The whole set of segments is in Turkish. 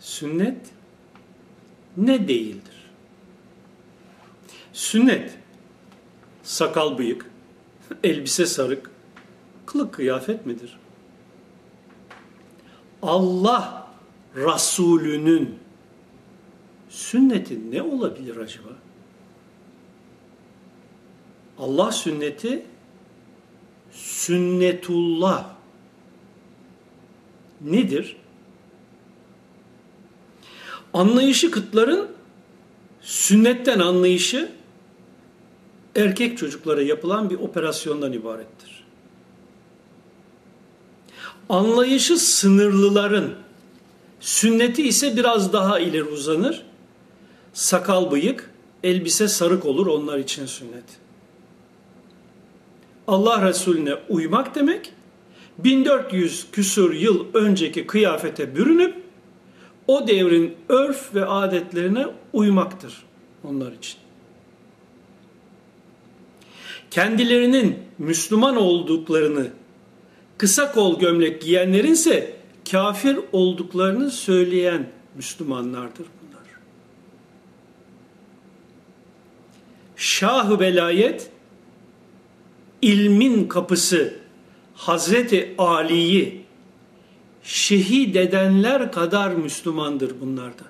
Sünnet ne değildir? Sünnet, sakal bıyık, elbise sarık, kılık kıyafet midir? Allah Resulü'nün sünneti ne olabilir acaba? Allah sünneti sünnetullah nedir? Anlayışı kıtların sünnetten anlayışı erkek çocuklara yapılan bir operasyondan ibarettir. Anlayışı sınırlıların sünneti ise biraz daha ileri uzanır. Sakal bıyık, elbise sarık olur onlar için sünnet. Allah Resulüne uymak demek 1400 küsur yıl önceki kıyafete bürünüp o devrin örf ve adetlerine uymaktır onlar için. Kendilerinin Müslüman olduklarını, kısa kol gömlek giyenlerin ise kafir olduklarını söyleyen Müslümanlardır bunlar. Şah-ı velayet, ilmin kapısı Hazreti Ali'yi şehit edenler kadar Müslümandır bunlarda.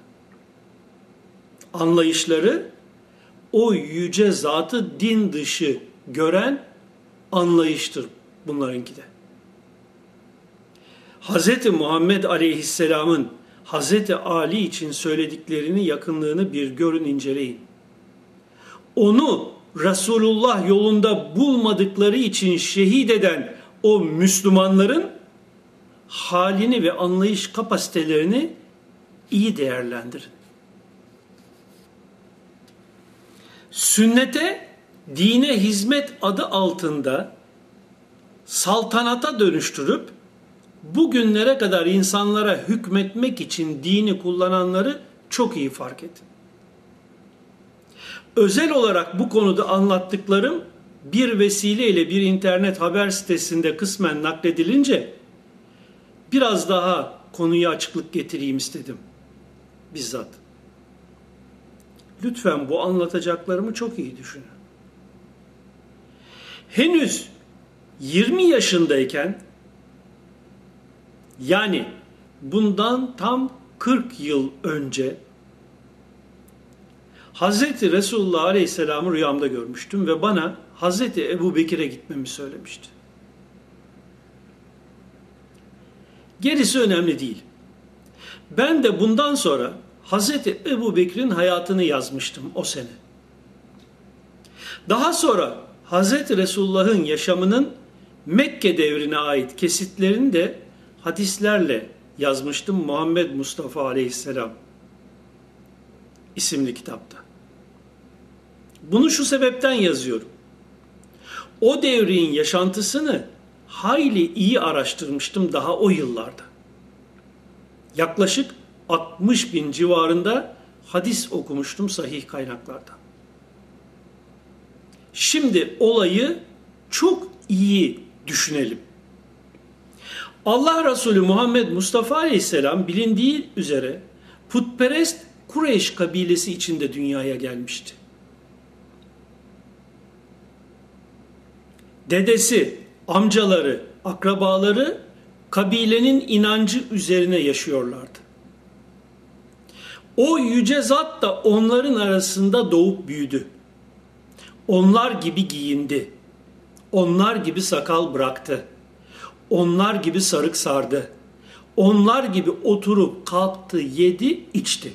Anlayışları o yüce zatı din dışı gören anlayıştır bunlarınki de. Hazreti Muhammed Aleyhisselam'ın Hazreti Ali için söylediklerini, yakınlığını bir görün, inceleyin. Onu Resulullah yolunda bulmadıkları için şehit eden o Müslümanların halini ve anlayış kapasitelerini iyi değerlendirin. Sünnete, dine hizmet adı altında saltanata dönüştürüp bugünlere kadar insanlara hükmetmek için dini kullananları çok iyi fark edin. Özel olarak bu konuda anlattıklarım bir vesileyle bir internet haber sitesinde kısmen nakledilince biraz daha konuya açıklık getireyim istedim bizzat. Lütfen bu anlatacaklarımı çok iyi düşünün. Henüz 20 yaşındayken, yani bundan tam 40 yıl önce Hazreti Resulullah Aleyhisselam'ı rüyamda görmüştüm ve bana Hazreti Ebu Bekir'e gitmemi söylemişti. Gerisi önemli değil. Ben de bundan sonra Hazreti Ebu Bekir'in hayatını yazmıştım o sene. Daha sonra Hazreti Resulullah'ın yaşamının Mekke devrine ait kesitlerini de hadislerle yazmıştım Muhammed Mustafa Aleyhisselam isimli kitapta. Bunu şu sebepten yazıyorum. O devrin yaşantısını hayli iyi araştırmıştım daha o yıllarda. Yaklaşık 60 bin civarında hadis okumuştum sahih kaynaklardan. Şimdi olayı çok iyi düşünelim. Allah Resulü Muhammed Mustafa Aleyhisselam bilindiği üzere putperest Kureyş kabilesi içinde dünyaya gelmişti. Dedesi, amcaları, akrabaları kabilenin inancı üzerine yaşıyorlardı. O yüce zat da onların arasında doğup büyüdü. Onlar gibi giyindi. Onlar gibi sakal bıraktı. Onlar gibi sarık sardı. Onlar gibi oturup kalktı, yedi, içti.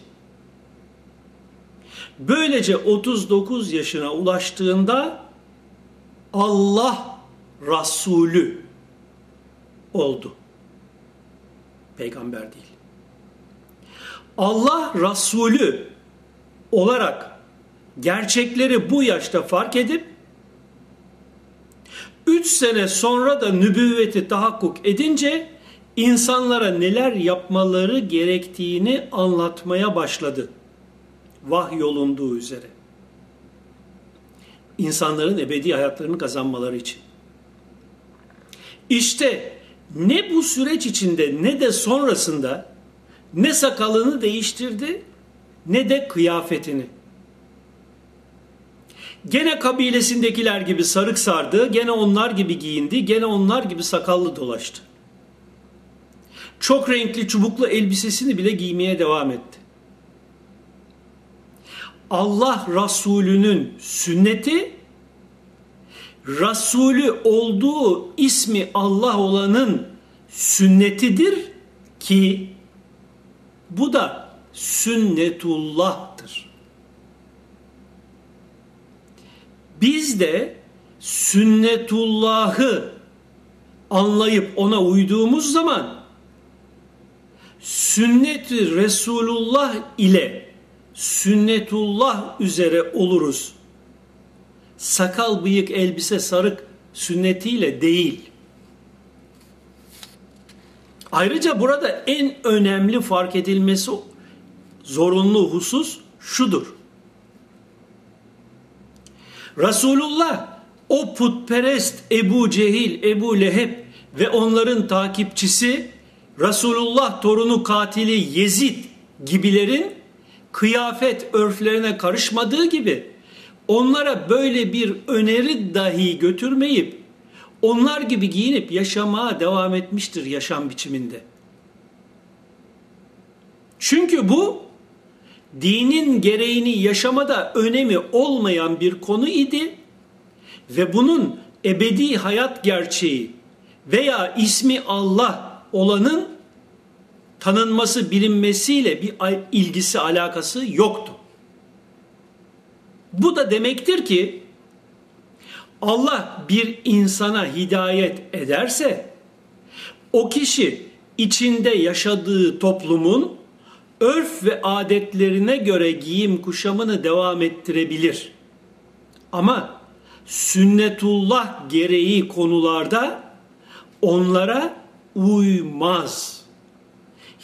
Böylece 39 yaşına ulaştığında Allah Resulü oldu. Peygamber değil. Allah Resulü olarak gerçekleri bu yaşta fark edip 3 sene sonra da nübüvveti tahakkuk edince insanlara neler yapmaları gerektiğini anlatmaya başladı. Vahyolunduğu üzere. İnsanların ebedi hayatlarını kazanmaları için. İşte ne bu süreç içinde ne de sonrasında ne sakalını değiştirdi ne de kıyafetini. Gene kabilesindekiler gibi sarık sardı, gene onlar gibi giyindi, gene onlar gibi sakallı dolaştı. Çok renkli çubuklu elbisesini bile giymeye devam etti. Allah Resulü'nün sünneti, Resulü olduğu ismi Allah olanın sünnetidir ki bu da sünnetullah'tır. Biz de sünnetullah'ı anlayıp ona uyduğumuz zaman sünnet-i Resulullah ile sünnetullah üzere oluruz. Sakal, bıyık, elbise, sarık sünnetiyle değil. Ayrıca burada en önemli fark edilmesi zorunlu husus şudur. Resulullah o putperest Ebu Cehil, Ebu Leheb ve onların takipçisi Resulullah torunu katili Yezid gibilerin kıyafet örflerine karışmadığı gibi onlara böyle bir öneri dahi götürmeyip onlar gibi giyinip yaşamaya devam etmiştir yaşam biçiminde. Çünkü bu dinin gereğini yaşamada önemi olmayan bir konu idi ve bunun ebedi hayat gerçeği veya ismi Allah olanın tanınması, bilinmesiyle bir ilgisi, alakası yoktu. Bu da demektir ki Allah bir insana hidayet ederse o kişi içinde yaşadığı toplumun örf ve adetlerine göre giyim kuşamını devam ettirebilir. Ama sünnetullah gereği konularda onlara uymaz.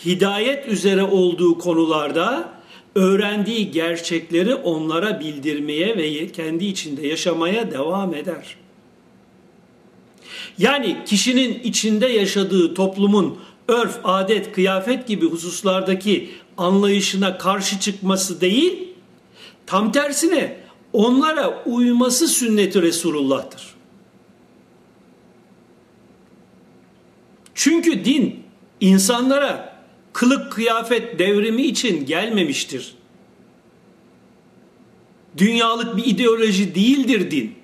Hidayet üzere olduğu konularda öğrendiği gerçekleri onlara bildirmeye ve kendi içinde yaşamaya devam eder. Yani kişinin içinde yaşadığı toplumun örf, adet, kıyafet gibi hususlardaki anlayışına karşı çıkması değil, tam tersine onlara uyması sünnet-i Resulullah'tır. Çünkü din insanlara kılık kıyafet devrimi için gelmemiştir. Dünyalık bir ideoloji değildir din.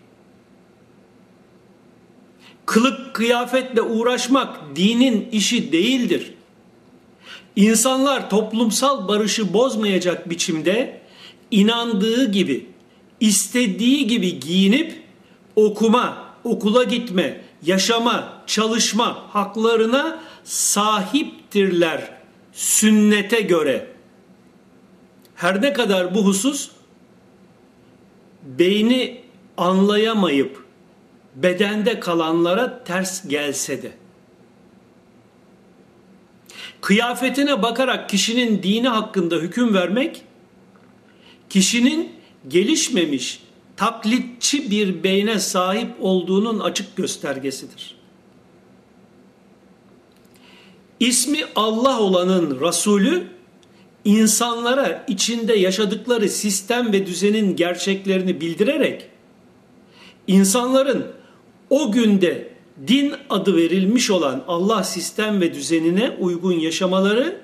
Kılık kıyafetle uğraşmak dinin işi değildir. İnsanlar toplumsal barışı bozmayacak biçimde inandığı gibi, istediği gibi giyinip okuma, okula gitme, yaşama, çalışma haklarına sahiptirler sünnete göre. Her ne kadar bu husus beyni anlayamayıp bedende kalanlara ters gelse de. Kıyafetine bakarak kişinin dini hakkında hüküm vermek, kişinin gelişmemiş, taklitçi bir beyne sahip olduğunun açık göstergesidir. İsmi Allah olanın Resulü, insanlara içinde yaşadıkları sistem ve düzenin gerçeklerini bildirerek, insanların o günde din adı verilmiş olan Allah sistem ve düzenine uygun yaşamaları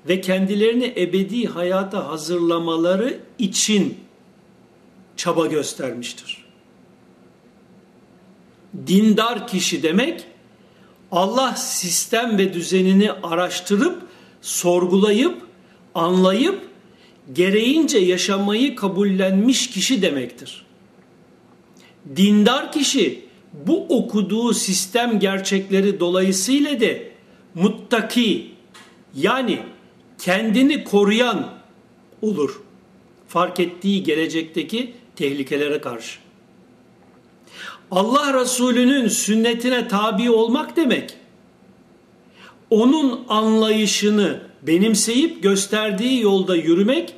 ve kendilerini ebedi hayata hazırlamaları için çaba göstermiştir. Dindar kişi demek, Allah sistem ve düzenini araştırıp, sorgulayıp, anlayıp, gereğince yaşamayı kabullenmiş kişi demektir. Dindar kişi, bu okuduğu sistem gerçekleri dolayısıyla de muttaki, yani kendini koruyan olur. Fark ettiği gelecekteki tehlikelere karşı. Allah Resulü'nün sünnetine tabi olmak demek, onun anlayışını benimseyip gösterdiği yolda yürümek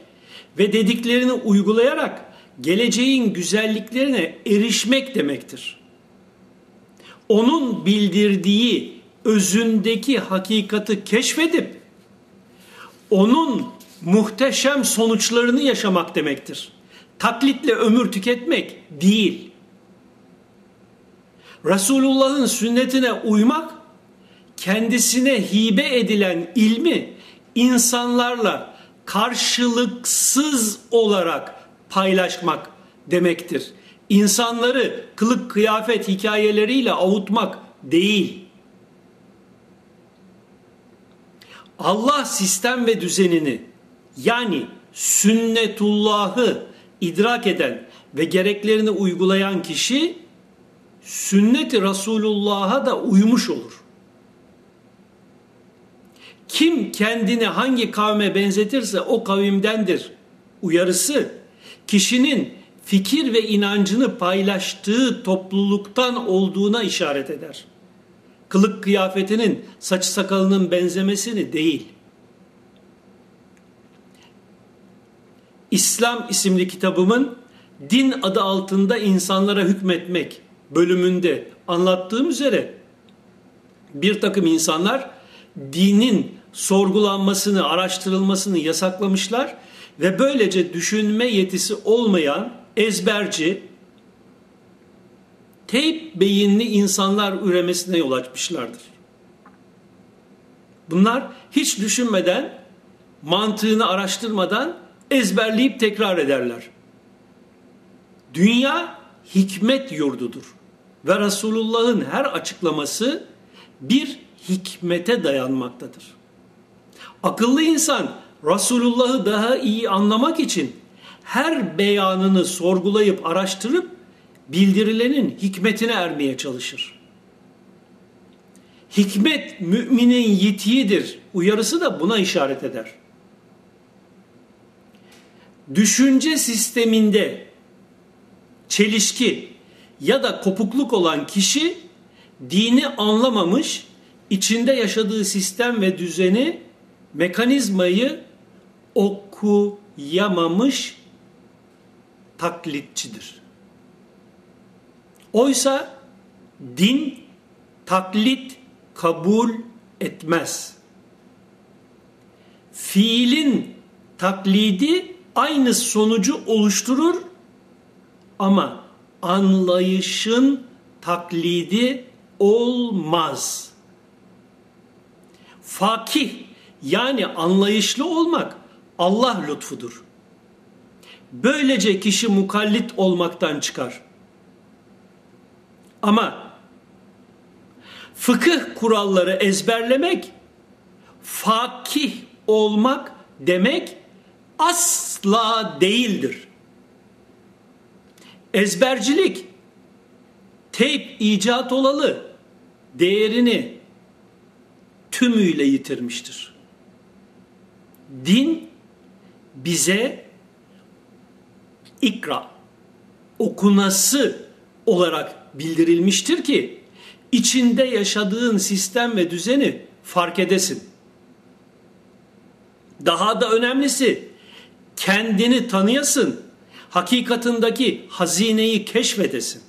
ve dediklerini uygulayarak geleceğin güzelliklerine erişmek demektir. Onun bildirdiği özündeki hakikati keşfedip onun muhteşem sonuçlarını yaşamak demektir. Taklitle ömür tüketmek değil. Resulullah'ın sünnetine uymak, kendisine hibe edilen ilmi insanlarla karşılıksız olarak paylaşmak demektir. İnsanları kılık kıyafet hikayeleriyle avutmak değil. Allah sistem ve düzenini, yani sünnetullahı idrak eden ve gereklerini uygulayan kişi sünnet-i Resulullah'a da uymuş olur. Kim kendini hangi kavme benzetirse o kavimdendir uyarısı, kişinin fikir ve inancını paylaştığı topluluktan olduğuna işaret eder. Kılık kıyafetinin, saç sakalının benzemesini değil. İslam isimli kitabımın din adı altında insanlara hükmetmek bölümünde anlattığım üzere bir takım insanlar dinin sorgulanmasını, araştırılmasını yasaklamışlar ve böylece düşünme yetisi olmayan ezberci, teyp beyinli insanlar üremesine yol açmışlardır. Bunlar hiç düşünmeden, mantığını araştırmadan ezberleyip tekrar ederler. Dünya hikmet yurdudur ve Resulullah'ın her açıklaması bir hikmete dayanmaktadır. Akıllı insan Resulullah'ı daha iyi anlamak için her beyanını sorgulayıp araştırıp bildirilenin hikmetine ermeye çalışır. Hikmet müminin yitiğidir uyarısı da buna işaret eder. Düşünce sisteminde çelişki ya da kopukluk olan kişi dini anlamamış, içinde yaşadığı sistem ve düzeni, mekanizmayı okuyamamış taklitçidir. Oysa din taklit kabul etmez. Fiilin taklidi aynı sonucu oluşturur ama anlayışın taklidi olmaz. Fakih yani anlayışlı olmak Allah lütfudur. Böylece kişi mukallit olmaktan çıkar. Ama fıkıh kuralları ezberlemek, fakih olmak demek asla değildir. Ezbercilik, teyp icat olalı değerini tümüyle yitirmiştir. Din bize ikra, okunası olarak bildirilmiştir ki içinde yaşadığın sistem ve düzeni fark edesin. Daha da önemlisi kendini tanıyasın, hakikatındaki hazineyi keşfedesin.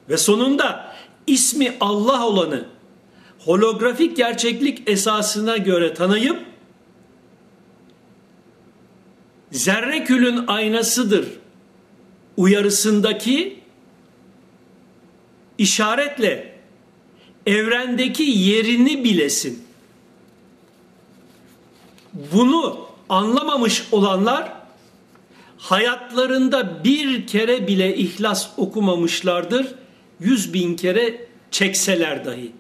Ve sonunda ismi Allah olanı holografik gerçeklik esasına göre tanıyıp zerrekülün aynasıdır uyarısındaki işaretle evrendeki yerini bilesin. Bunu anlamamış olanlar hayatlarında bir kere bile İhlas okumamışlardır, 100.000 kere çekseler dahi.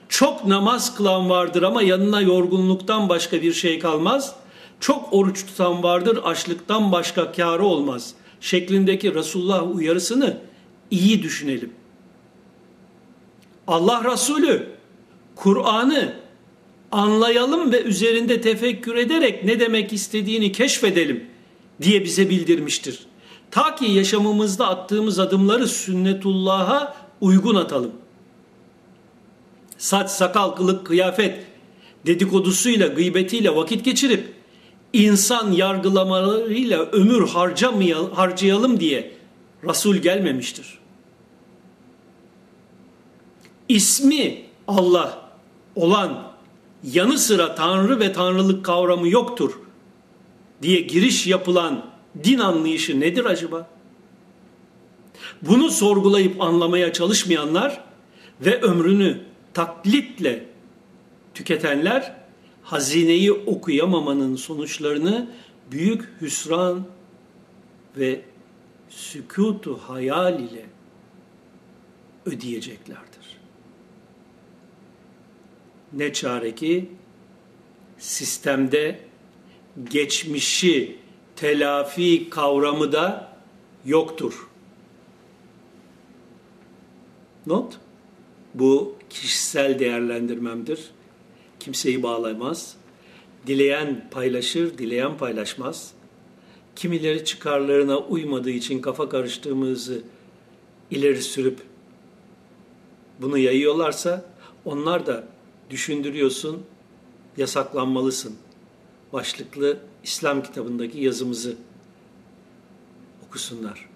Çok namaz kılan vardır ama yanına yorgunluktan başka bir şey kalmaz. Çok oruç tutan vardır, açlıktan başka kârı olmaz şeklindeki Resulullah uyarısını iyi düşünelim. Allah Resulü Kur'an'ı anlayalım ve üzerinde tefekkür ederek ne demek istediğini keşfedelim diye bize bildirmiştir. Ta ki yaşamımızda attığımız adımları sünnetullah'a uygun atalım. Saç, sakal, kılık, kıyafet dedikodusuyla, gıybetiyle vakit geçirip insan yargılamalarıyla ömür harcayalım diye Resul gelmemiştir. İsmi Allah olan yanı sıra Tanrı ve Tanrılık kavramı yoktur diye giriş yapılan din anlayışı nedir acaba? Bunu sorgulayıp anlamaya çalışmayanlar ve ömrünü taklitle tüketenler hazineyi okuyamamanın sonuçlarını büyük hüsran ve sükutu hayal ile ödeyeceklerdir. Ne çare ki sistemde geçmişi telafi kavramı da yoktur. Not, bu kişisel değerlendirmemdir. Kimseyi bağlamaz. Dileyen paylaşır, dileyen paylaşmaz. Kimileri çıkarlarına uymadığı için kafa karıştığımızı ileri sürüp bunu yayıyorlarsa onlar da düşündürüyorsun, yasaklanmalısın başlıklı İslam kitabındaki yazımızı okusunlar.